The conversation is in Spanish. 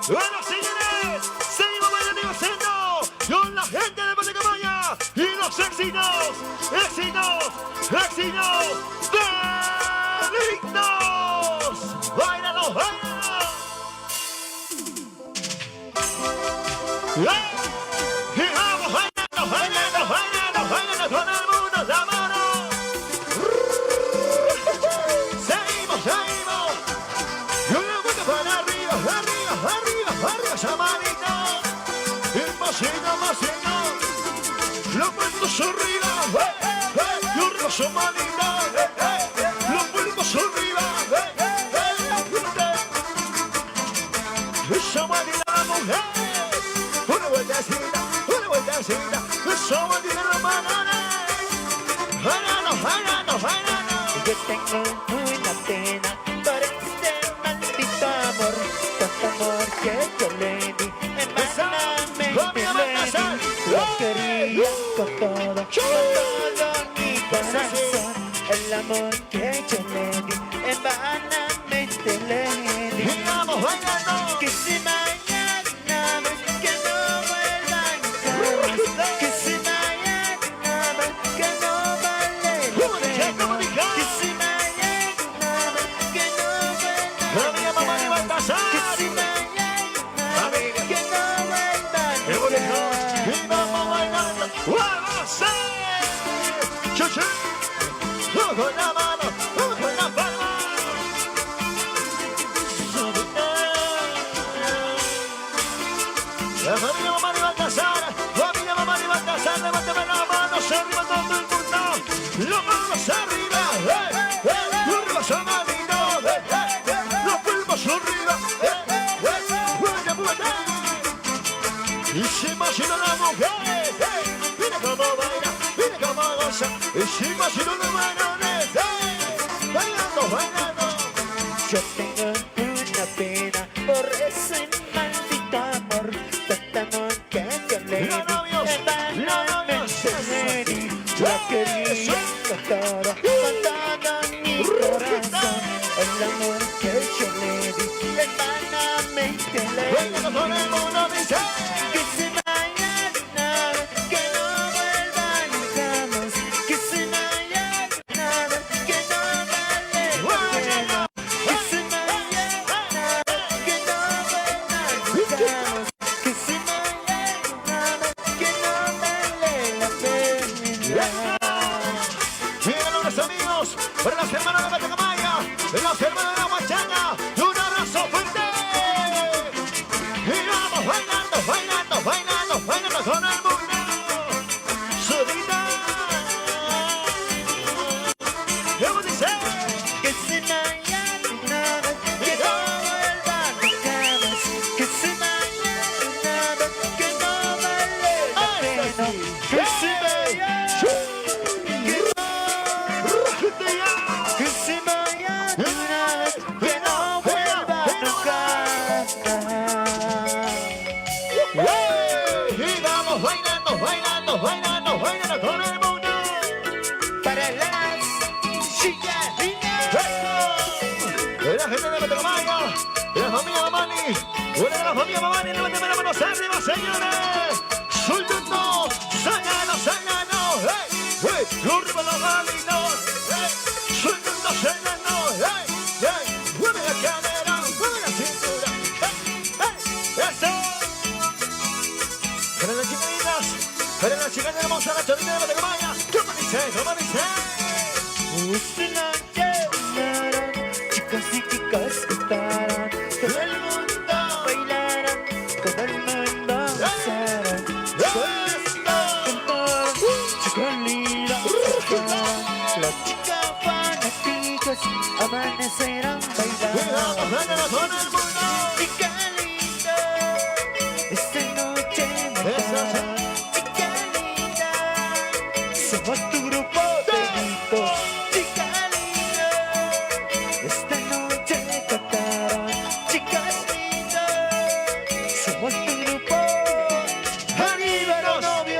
Bueno, señores, seguimos bailando y gozando con la gente de Patacamaya y los éxitos delictos. ¡Báilalo, báilalo! Y vamos bailando, bailando, bailando, bailando con el mundo la mano. Seguimos, seguimos. Y una vuelta para arriba, arriba, arriba, arriba, esa manita. El pasito, pasito. Los vueltos arriba, y un roso manita. Los vueltos arriba, esa manita la mujer. Una vueltecita, esa manita la manana. Bailando, bailando, bailando. Yo tengo una pena por este maldito amor, tanto amor que yo le di, en vanamente le di. Lo quería con todo mi corazón. El amor que yo le di, en vanamente le di. Y vamos bailando. Que si mañana ves que no vuelvan jamás, que si mañana ves que no vale la pena, que si mañana ves que no La mía mamá ni va a vuelvan casar. que si mañana ves que no vuelvan Y vamos bailando. ¡Vamos! ¡Chuchu! ¡Vamos con la mano! ¡Vamos con la palma! La familia mamá ni va a casar. La familia mamá ni va a casar. Levántame la mano. Arriba todo el mundo. Las manos arriba. Arriba esa manito. Los pulmos arriba. Vuelta, vuelta. Y se imagina la mujer. Mira cómo baila. Mira cómo goza. Y se imagina la mujer. Bailando, bailando. Yo tengo una pena por ese maldito amor, tanto amor que yo le di, Los novios, en vanamente le di. Yo quería con todo mi corazón. El amor que yo le di, en vanamente le Bailando con el di. mundo dice. Que si mañana que no vuelvan jamás, que si mañana que no vale la pena, que si mañana que no vuelvan jamás, que si mañana que no vale la pena. Miren los amigos, para las hermanas de Patacamaya, los hermanos de la Huachanga, y un abrazo fuerte. Y vamos bailando, bailando, bailando, bailando con el mundo. Subida. ¿Cómo dice? Que si mañana que no vuelvan jamás, que si mañana que no vale la pena, que si mañana que si mañana que no vuelvan jamás. Y vamos bailando, bailando, bailando, bailando con el mundo. Para las chicas lindas. De la gente de Patacamaya, de la familia Mamani, una de la familia Mamani, levántame las manos arriba, señores. Soltando, sáñalo, sáñalo, arriba la mano, soltando, sáñalo, mueve la cadera, mueve la cintura, eso. Para las chicas lindas, para las chicas hermosas, la chorita de Patacamaya, ¿cómo dice? ¿Cómo dice? Una llenarán, chicas y chicas cantarán, todo el mundo bailará, todo el mundo gozará. Cantarán, chicas lindas cantarán, las chicas fanáticas amanecerán Cuidado, bailando. bailando con el mundo. Chica linda, esta noche me dará. Chica linda, somos tú